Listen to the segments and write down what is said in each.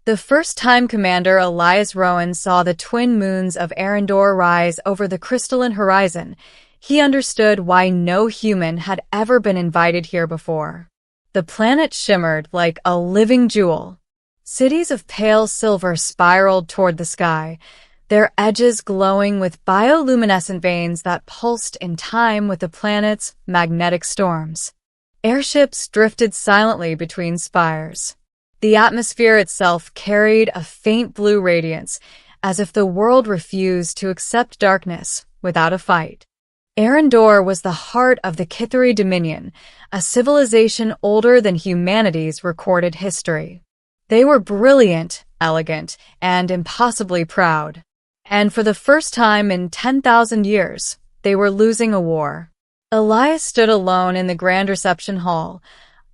The first time Commander Elias Rowan saw the twin moons of Arendor rise over the crystalline horizon, he understood why no human had ever been invited here before. The planet shimmered like a living jewel. Cities of pale silver spiraled toward the sky, their edges glowing with bioluminescent veins that pulsed in time with the planet's magnetic storms. Airships drifted silently between spires. The atmosphere itself carried a faint blue radiance, as if the world refused to accept darkness without a fight. Arendor was the heart of the Kithari Dominion, a civilization older than humanity's recorded history. They were brilliant, elegant, and impossibly proud. And for the first time in 10,000 years, they were losing a war. Elias stood alone in the grand reception hall,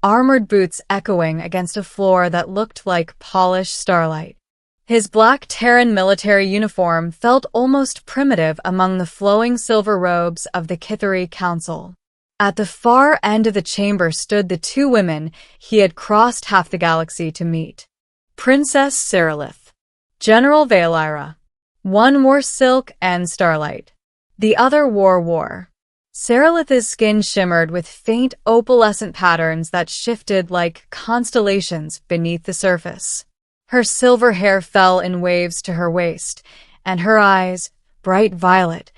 armored boots echoing against a floor that looked like polished starlight. His black Terran military uniform felt almost primitive among the flowing silver robes of the Kithari Council. At the far end of the chamber stood the two women he had crossed half the galaxy to meet. Princess Saralith, General Vaelira. One wore silk and starlight. The other wore war. Saralith's skin shimmered with faint opalescent patterns that shifted like constellations beneath the surface. Her silver hair fell in waves to her waist, and her eyes, bright violet,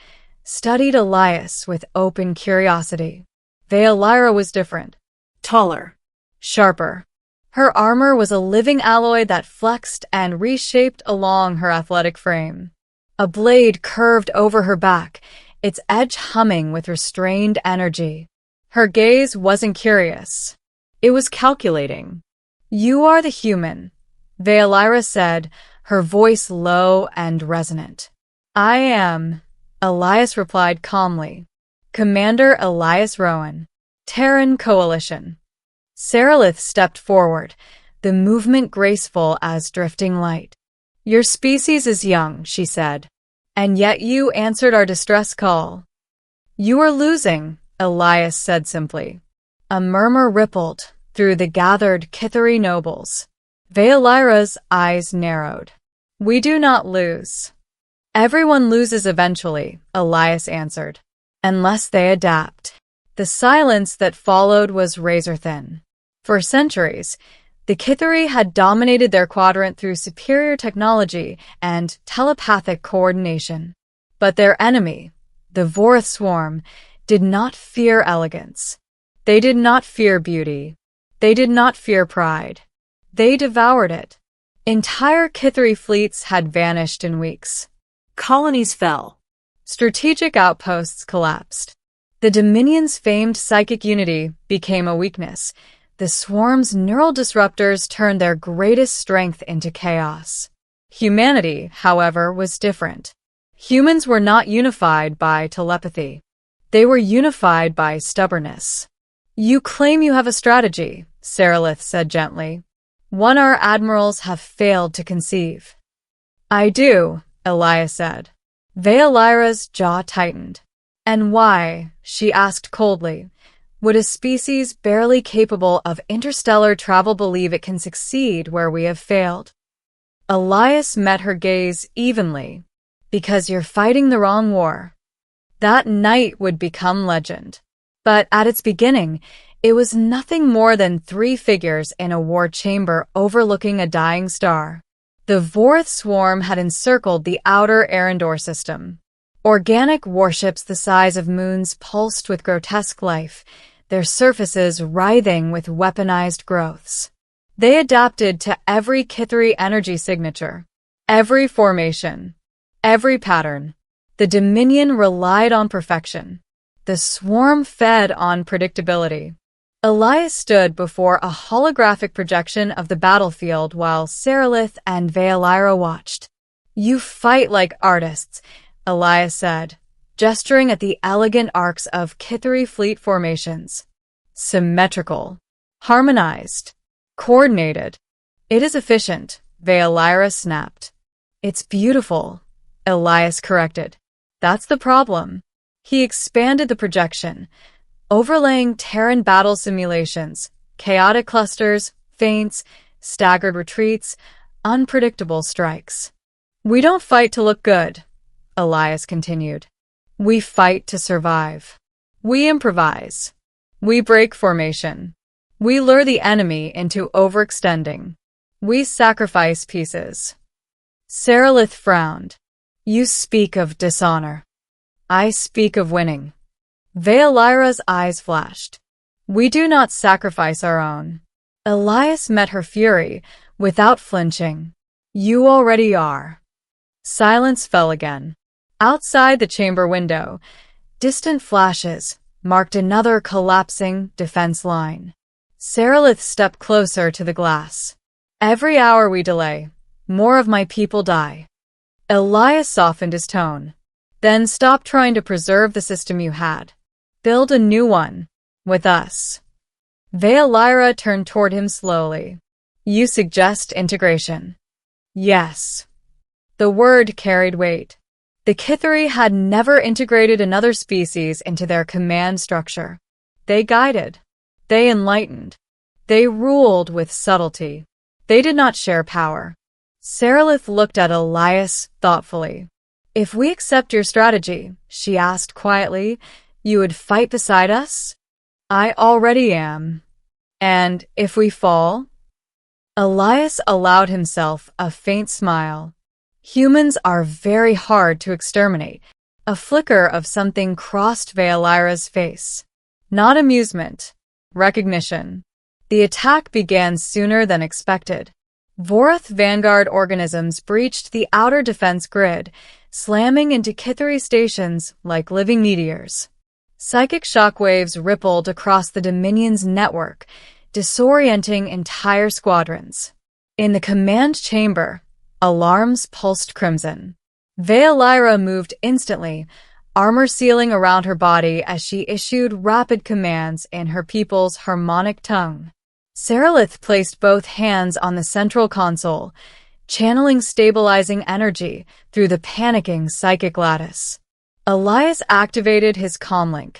studied Elias with open curiosity. Vaelira was different. Taller. Sharper. Her armor was a living alloy that flexed and reshaped along her athletic frame. A blade curved over her back, its edge humming with restrained energy. Her gaze wasn't curious. It was calculating. "You are the human," Vaelira said, her voice low and resonant. "I am," Elias replied calmly. "Commander Elias Rowan, Terran Coalition." Saralith stepped forward, the movement graceful as drifting light. "Your species is young," she said, "and yet you answered our distress call." "You are losing," Elias said simply. A murmur rippled through the gathered Kithari nobles. Vaelira's eyes narrowed. "We do not lose." "Everyone loses eventually," Elias answered, "unless they adapt." The silence that followed was razor-thin. For centuries, the Kithari had dominated their quadrant through superior technology and telepathic coordination. But their enemy, the Vorth swarm, did not fear elegance. They did not fear beauty. They did not fear pride. They devoured it. Entire Kithari fleets had vanished in weeks. Colonies fell. Strategic outposts collapsed. The Dominion's famed psychic unity became a weakness. The swarm's neural disruptors turned their greatest strength into chaos. Humanity, however, was different. Humans were not unified by telepathy. They were unified by stubbornness. "You claim you have a strategy," Saralith said gently. "One our admirals have failed to conceive." "I do," Elias said. Vaelira's jaw tightened. "And why?" she asked coldly. "Would a species barely capable of interstellar travel believe it can succeed where we have failed?" Elias met her gaze evenly. "Because you're fighting the wrong war." That night would become legend. But at its beginning, it was nothing more than three figures in a war chamber overlooking a dying star. The Vorth swarm had encircled the outer Arendor system. Organic warships the size of moons pulsed with grotesque life, their surfaces writhing with weaponized growths. They adapted to every Kithari energy signature, every formation, every pattern. The Dominion relied on perfection. The swarm fed on predictability. Elias stood before a holographic projection of the battlefield while Saralith and Vaelira watched. "You fight like artists," Elias said, gesturing at the elegant arcs of Kithari fleet formations. "Symmetrical, harmonized, coordinated." "It is efficient," Vaelira snapped. "It's beautiful," Elias corrected. "That's the problem." He expanded the projection, overlaying Terran battle simulations, chaotic clusters, feints, staggered retreats, unpredictable strikes. We don't fight to look good, Elias continued. We fight to survive. We improvise. We break formation. We lure the enemy into overextending. We sacrifice pieces. Saralith frowned. You speak of dishonor. I speak of winning. Veilira's eyes flashed. We do not sacrifice our own. Elias met her fury without flinching. You already are. Silence fell again. Outside the chamber window, distant flashes marked another collapsing defense line. Saralith stepped closer to the glass. Every hour we delay, more of my people die. Elias softened his tone. Then stop trying to preserve the system you had. Build a new one. With us. Veilira turned toward him slowly. You suggest integration. Yes. The word carried weight. The Kithari had never integrated another species into their command structure. They guided. They enlightened. They ruled with subtlety. They did not share power. Saralith looked at Elias thoughtfully. If we accept your strategy, she asked quietly, you would fight beside us? I already am. And if we fall? Elias allowed himself a faint smile. Humans are very hard to exterminate. A flicker of something crossed Veilira's face. Not amusement. Recognition. The attack began sooner than expected. Vorath vanguard organisms breached the outer defense grid, slamming into Kithari stations like living meteors. Psychic shockwaves rippled across the Dominion's network, disorienting entire squadrons. In the command chamber, alarms pulsed crimson. Veilira moved instantly, armor sealing around her body as she issued rapid commands in her people's harmonic tongue. Saralith placed both hands on the central console, channeling stabilizing energy through the panicking psychic lattice. Elias activated his comlink.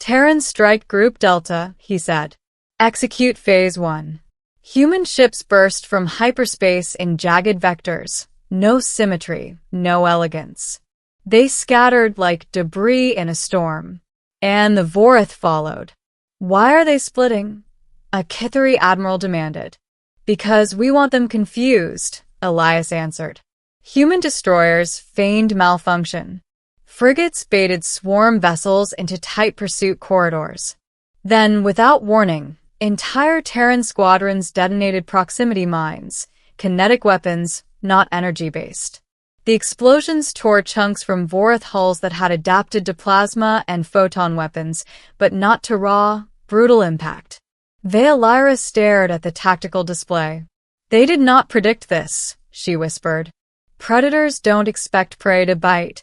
Terran Strike Group Delta, he said. Execute Phase 1. Human ships burst from hyperspace in jagged vectors. No symmetry, no elegance. They scattered like debris in a storm. And the Vorath followed. Why are they splitting? A Kithari admiral demanded. Because we want them confused, Elias answered. Human destroyers feigned malfunction. Frigates baited swarm vessels into tight pursuit corridors. Then, without warning, entire Terran squadrons detonated proximity mines, kinetic weapons, not energy-based. The explosions tore chunks from Vorath hulls that had adapted to plasma and photon weapons, but not to raw, brutal impact. Veilira stared at the tactical display. They did not predict this, she whispered. Predators don't expect prey to bite,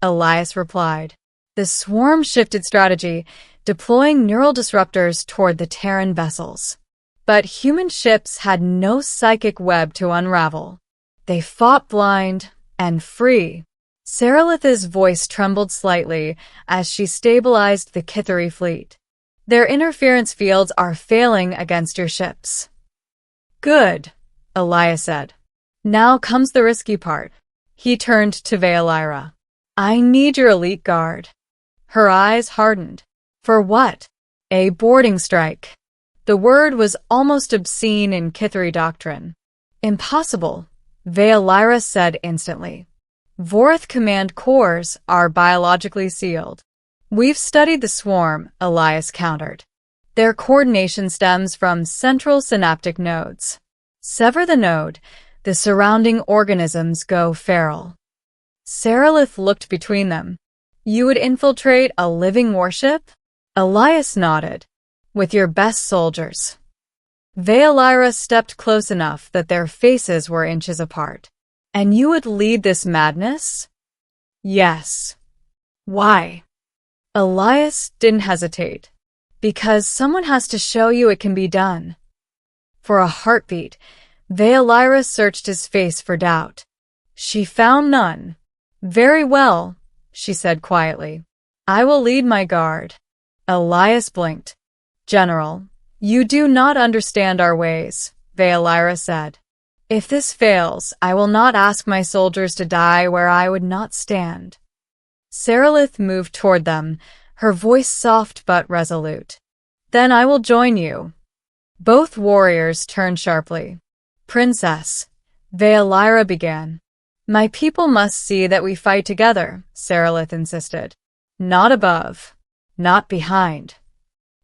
Elias replied. The swarm shifted strategy, deploying neural disruptors toward the Terran vessels. But human ships had no psychic web to unravel. They fought blind and free. Saralith's voice trembled slightly as she stabilized the Kithari fleet. Their interference fields are failing against your ships. Good, Elias said. Now comes the risky part. He turned to Veilira. I need your elite guard. Her eyes hardened. For what? A boarding strike. The word was almost obscene in Kithari doctrine. Impossible, Veilira said instantly. Vorath command cores are biologically sealed. We've studied the swarm, Elias countered. Their coordination stems from central synaptic nodes. Sever the node, the surrounding organisms go feral. Saralith looked between them. You would infiltrate a living warship? Elias nodded. With your best soldiers. Veilira stepped close enough that their faces were inches apart. And you would lead this madness? Yes. Why? Elias didn't hesitate. Because someone has to show you it can be done. For a heartbeat, Veilira searched his face for doubt. She found none. Very well, she said quietly. I will lead my guard. Elias blinked. General, you do not understand our ways, Veilira said. If this fails, I will not ask my soldiers to die where I would not stand. Saralith moved toward them, her voice soft but resolute. Then I will join you. Both warriors turned sharply. Princess, Xylosian began. My people must see that we fight together, Saralith insisted. Not above, not behind.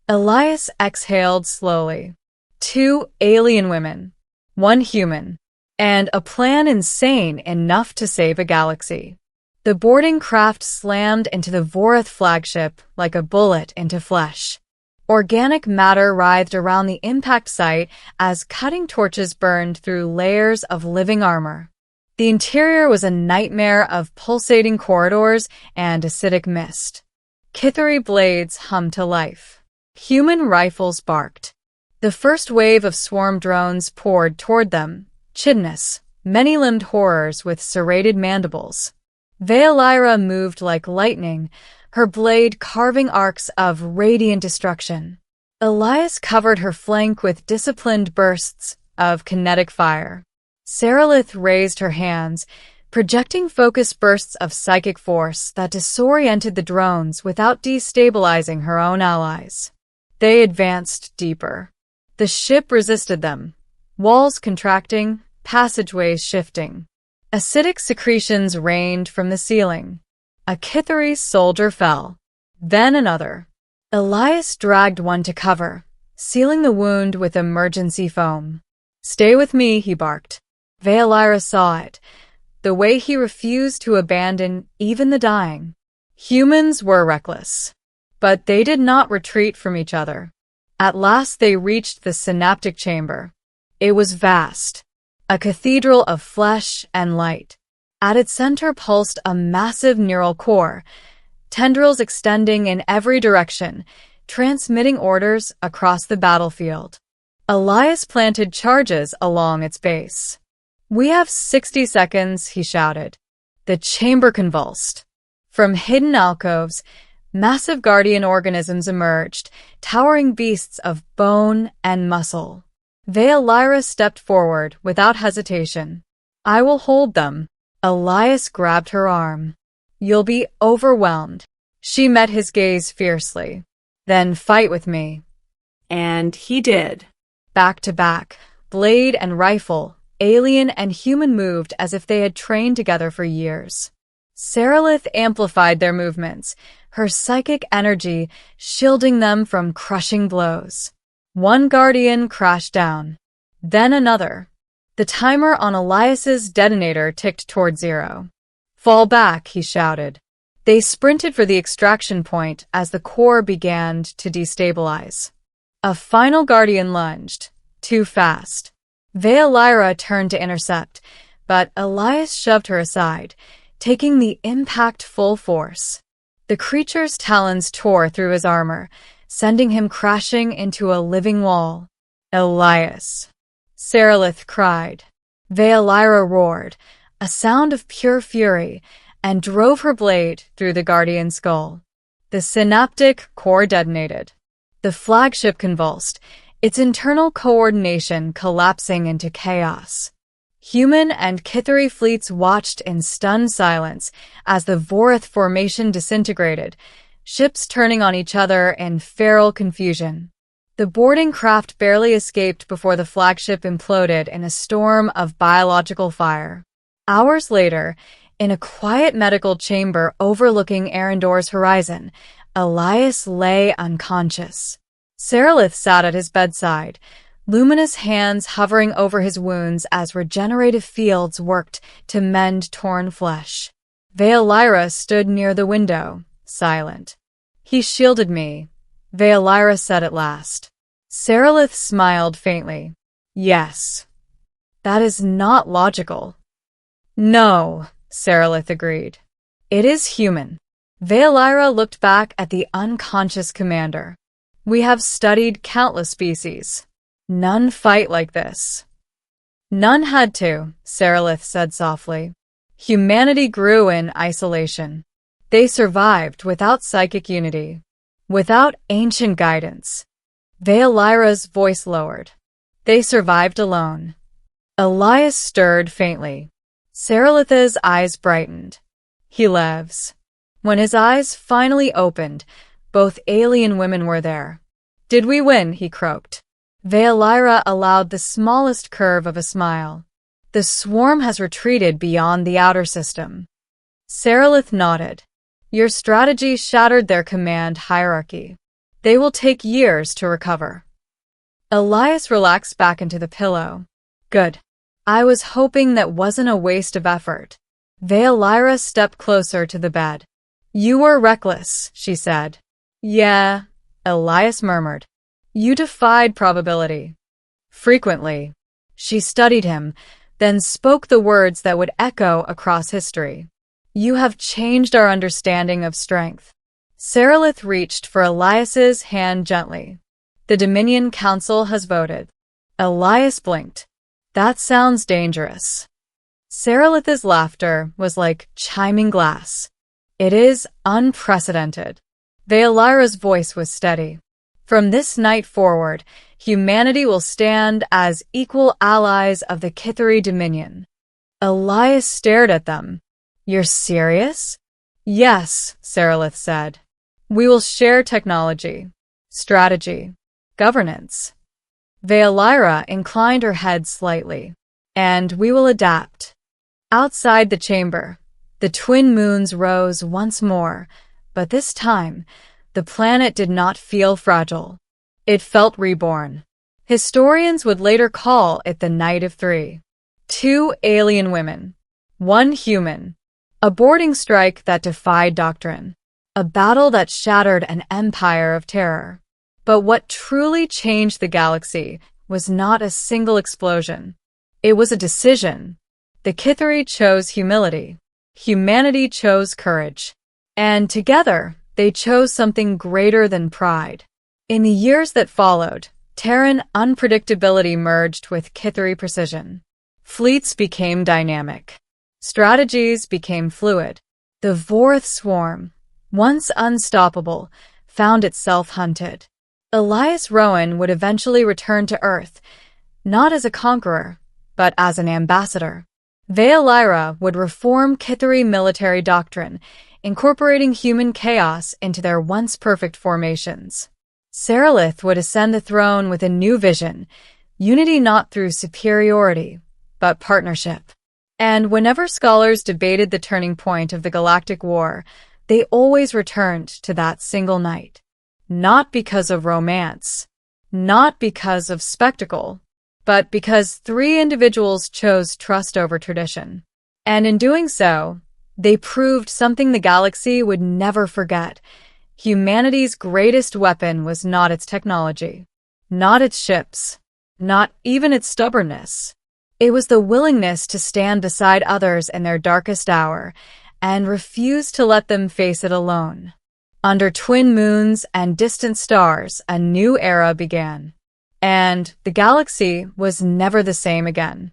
Elias exhaled slowly. 2 alien women, 1 human, and a plan insane enough to save a galaxy. The boarding craft slammed into the Vorith flagship like a bullet into flesh. Organic matter writhed around the impact site as cutting torches burned through layers of living armor. The interior was a nightmare of pulsating corridors and acidic mist. Kithari blades hummed to life. Human rifles barked. The first wave of swarm drones poured toward them, chidnous, many-limbed horrors with serrated mandibles. Xylosian moved like lightning, her blade carving arcs of radiant destruction. Elias covered her flank with disciplined bursts of kinetic fire. Saralith raised her hands, projecting focused bursts of psychic force that disoriented the drones without destabilizing her own allies. They advanced deeper. The ship resisted them, walls contracting, passageways shifting. Acidic secretions rained from the ceiling. A Kithari soldier fell. Then another. Elias dragged one to cover, sealing the wound with emergency foam. Stay with me, he barked. Xylosian saw it, the way he refused to abandon even the dying. Humans were reckless, but they did not retreat from each other. At last they reached the synaptic chamber. It was vast, a cathedral of flesh and light. At its center pulsed a massive neural core, tendrils extending in every direction, transmitting orders across the battlefield. Elias planted charges along its base. We have 60 seconds, he shouted. The chamber convulsed. From hidden alcoves, massive guardian organisms emerged, towering beasts of bone and muscle. Xylosian stepped forward without hesitation. I will hold them. Elias grabbed her arm. You'll be overwhelmed. She met his gaze fiercely. Then fight with me. And he did. Back to back, blade and rifle, alien and human moved as if they had trained together for years. Saralith amplified their movements, her psychic energy shielding them from crushing blows. One guardian crashed down. Then another. The timer on Elias's detonator ticked toward 0. Fall back, he shouted. They sprinted for the extraction point as the core began to destabilize. A final guardian lunged, too fast. Xylosian turned to intercept, but Elias shoved her aside, taking the impact full force. The creature's talons tore through his armor, sending him crashing into a living wall. Elias, Saralith cried. Xylosian roared, a sound of pure fury, and drove her blade through the guardian's skull. The synaptic core detonated. The flagship convulsed, its internal coordination collapsing into chaos. Human and Kithari fleets watched in stunned silence as the Vorith formation disintegrated, ships turning on each other in feral confusion. The boarding craft barely escaped before the flagship imploded in a storm of biological fire. Hours later, in a quiet medical chamber overlooking Arendor's horizon, Elias lay unconscious. Saralith sat at his bedside, luminous hands hovering over his wounds as regenerative fields worked to mend torn flesh. Xylosian stood near the window, silent. He shielded me, Xylosian said at last. Saralith smiled faintly. Yes. That is not logical. No, Saralith agreed. It is human. Xylosian looked back at the unconscious commander. We have studied countless species. None fight like this. None had to, Saralith said softly. Humanity grew in isolation. They survived without psychic unity, without ancient guidance. Xylosian's voice lowered. They survived alone. Elias stirred faintly. Saralith's eyes brightened. He lives. When his eyes finally opened, both alien women were there. Did we win? He croaked. Veolyra allowed the smallest curve of a smile. The swarm has retreated beyond the outer system. Saralith nodded. Your strategy shattered their command hierarchy. They will take years to recover. Elias relaxed back into the pillow. Good. I was hoping that wasn't a waste of effort. Veolyra stepped closer to the bed. You were reckless, she said. Yeah, Elias murmured. You defied probability. Frequently. She studied him, then spoke the words that would echo across history. You have changed our understanding of strength. Saralith reached for Elias's hand gently. The Dominion Council has voted. Elias blinked. That sounds dangerous. Saralith's laughter was like chiming glass. It is unprecedented. Veolyra's voice was steady. From this night forward, humanity will stand as equal allies of the Kithari Dominion. Elias stared at them. You're serious? Yes, Saralith said. We will share technology, strategy, governance. Veolyra inclined her head slightly. And we will adapt. Outside the chamber, the twin moons rose once more, but this time, the planet did not feel fragile. It felt reborn. Historians would later call it the Night of Three. 2 alien women. 1 human. A boarding strike that defied doctrine. A battle that shattered an empire of terror. But what truly changed the galaxy was not a single explosion. It was a decision. The Kithari chose humility. Humanity chose courage. And together, they chose something greater than pride. In the years that followed, Terran unpredictability merged with Kithari precision. Fleets became dynamic. Strategies became fluid. The Vorth swarm, once unstoppable, found itself hunted. Elias Rowan would eventually return to Earth, not as a conqueror, but as an ambassador. Veolyra would reform Kithari military doctrine, incorporating human chaos into their once perfect formations. Saralith would ascend the throne with a new vision, unity not through superiority, but partnership. And whenever scholars debated the turning point of the galactic war, they always returned to that single night. Not because of romance, not because of spectacle, but because 3 individuals chose trust over tradition. And in doing so, they proved something the galaxy would never forget. Humanity's greatest weapon was not its technology, not its ships, not even its stubbornness. It was the willingness to stand beside others in their darkest hour and refuse to let them face it alone. Under twin moons and distant stars, a new era began. And the galaxy was never the same again.